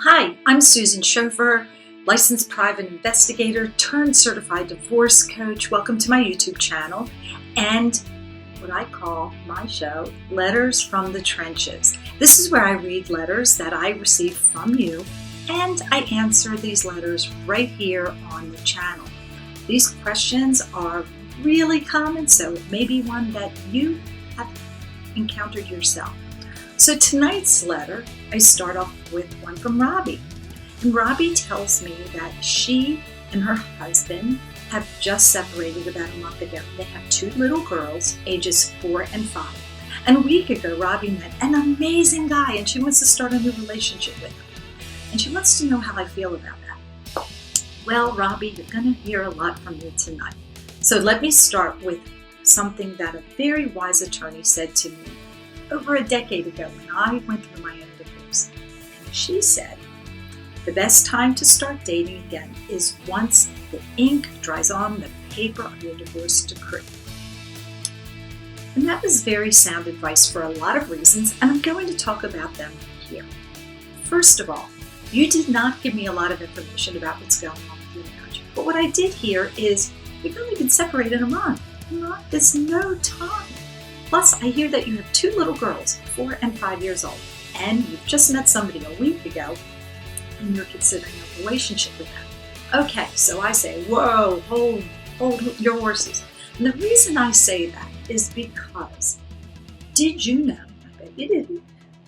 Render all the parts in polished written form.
Hi, I'm Susan Schofer, licensed private investigator turned certified divorce coach. Welcome to my YouTube channel and what I call my show, Letters from the Trenches. This is where I read letters that I receive from you and I answer these letters right here on the channel. These questions are really common, so it may be one that you have encountered yourself. So tonight's letter, I start off with one from Robbie. And Robbie tells me that she and her husband have just separated about a month ago. They have two little girls, ages 4 and 5. And a week ago, Robbie met an amazing guy and she wants to start a new relationship with him. And she wants to know how I feel about that. Well, Robbie, you're going to hear a lot from me tonight. So let me start with something that a very wise attorney said to me over a decade ago when I went through my own divorce. And she said, the best time to start dating again is once the ink dries on the paper of your divorce decree. And that was very sound advice for a lot of reasons, and I'm going to talk about them here. First of all, you did not give me a lot of information about what's going on with your marriage. But what I did hear is you've only been separated a month. There's no time. Plus, I hear that you have two little girls, 4 and 5 years old, and you've just met somebody a week ago, and you're considering a relationship with them. Okay, so I say, whoa, hold your horses. And the reason I say that is because, did you know, I bet you didn't,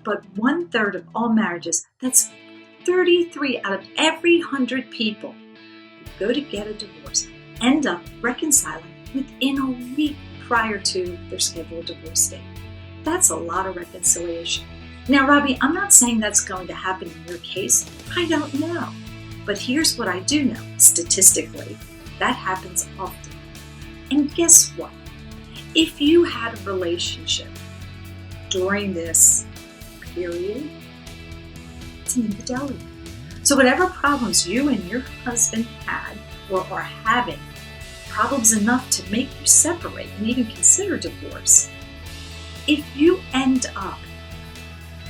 but 1/3 of all marriages, that's 33 out of every 100 people who go to get a divorce, end up reconciling within a week prior to their scheduled divorce date. That's a lot of reconciliation. Now, Robbie, I'm not saying that's going to happen in your case. I don't know. But here's what I do know. Statistically, that happens often. And guess what? If you had a relationship during this period, it's an infidelity. So whatever problems you and your husband had or are having, problems enough to make you separate and even consider divorce, if you end up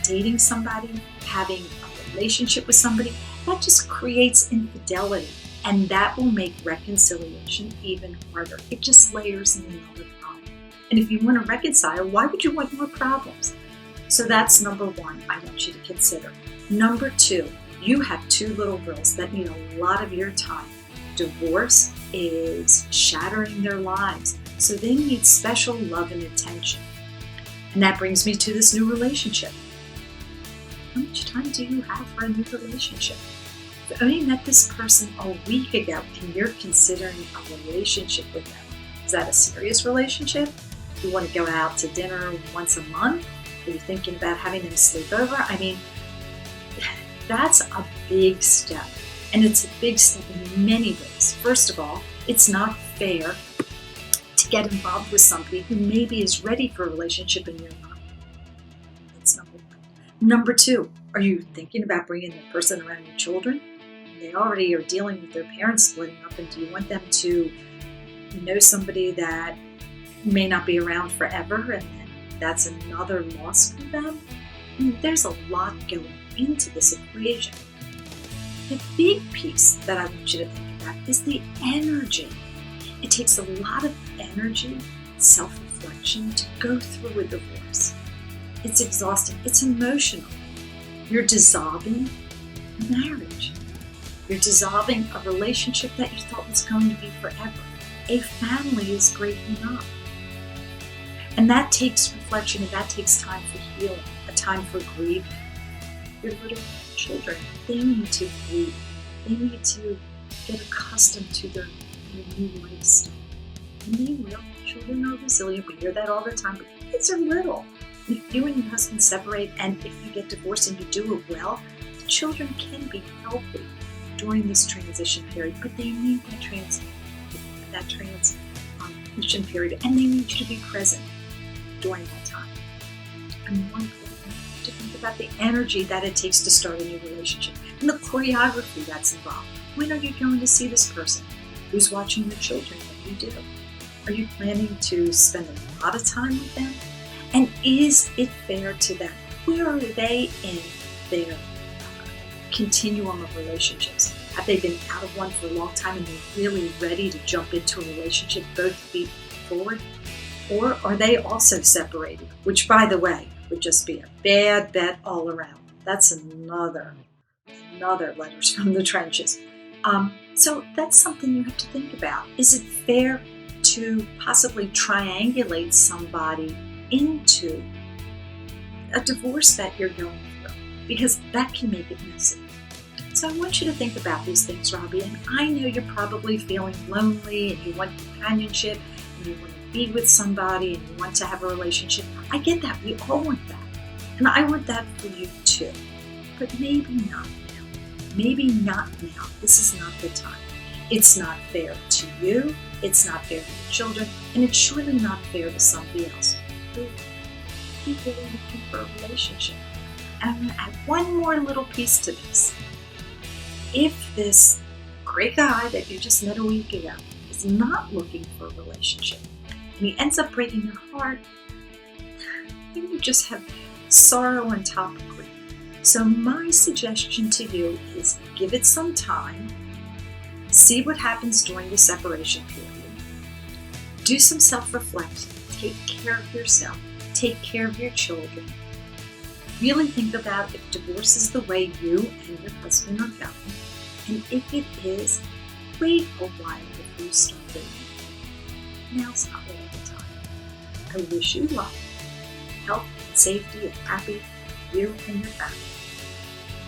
dating somebody, having a relationship with somebody, that just creates infidelity, and that will make reconciliation even harder. It just layers in another problem. And if you want to reconcile, why would you want more problems? So that's number one I want you to consider. Number two, you have two little girls that need a lot of your time. Divorce is shattering their lives, so they need special love and attention. And that brings me to this new relationship. How much time do you have for a new relationship? If you only met this person a week ago and you're considering a relationship with them, is that a serious relationship? Do you want to go out to dinner once a month? Are you thinking about having them sleep over? I mean, that's a big step. And it's a big step in many ways. First of all, it's not fair to get involved with somebody who maybe is ready for a relationship and you're not. That's number one. Number two, are you thinking about bringing the person around your children? They already are dealing with their parents splitting up, and do you want them to know somebody that may not be around forever and then that's another loss for them? I mean, there's a lot going into this equation. The big piece that I want you to think about is the energy. It takes a lot of energy, self-reflection to go through a divorce. It's exhausting. It's emotional. You're dissolving a marriage. You're dissolving a relationship that you thought was going to be forever. A family is great enough. And that takes reflection, and that takes time for healing, a time for grieving. Your little children, they need to grieve. They need to get accustomed to their new lifestyle. And they will. Children are resilient. We hear that all the time, but kids are little. If you and your husband separate, and if you get divorced and you do it well, the children can be healthy during this transition period, but they need that transition period, and they need you to be present during that time. And more important, to think about the energy that it takes to start a new relationship and the choreography that's involved. When are you going to see this person? Who's watching your children when you do? Are you planning to spend a lot of time with them? And is it fair to them? Where are they in their continuum of relationships? Have they been out of one for a long time and they're really ready to jump into a relationship, both feet forward? Or are they also separated? Which, by the way, would just be a bad bet all around. That's another letters from the trenches. So that's something you have to think about. Is it fair to possibly triangulate somebody into a divorce that you're going through? Because that can make it messy. So I want you to think about these things, Robbie. And I know you're probably feeling lonely and you want companionship and you want to be with somebody and you want to have a relationship. I get that. We all want that. And I want that for you too. But maybe not now. Maybe not now. This is not the time. It's not fair to you. It's not fair to your children. And it's surely not fair to somebody else who is really looking for a relationship. And I'm going to add one more little piece to this. If this great guy that you just met a week ago is not looking for a relationship and he ends up breaking your heart, then you just have sorrow on top of grief. So my suggestion to you is give it some time, see what happens during the separation period, do some self-reflection, take care of yourself, take care of your children. Really think about if divorce is the way you and your husband are going. And if it is, wait a while before you start dating. Now's not really the time. I wish you luck, health, and safety, and happy, you and your family.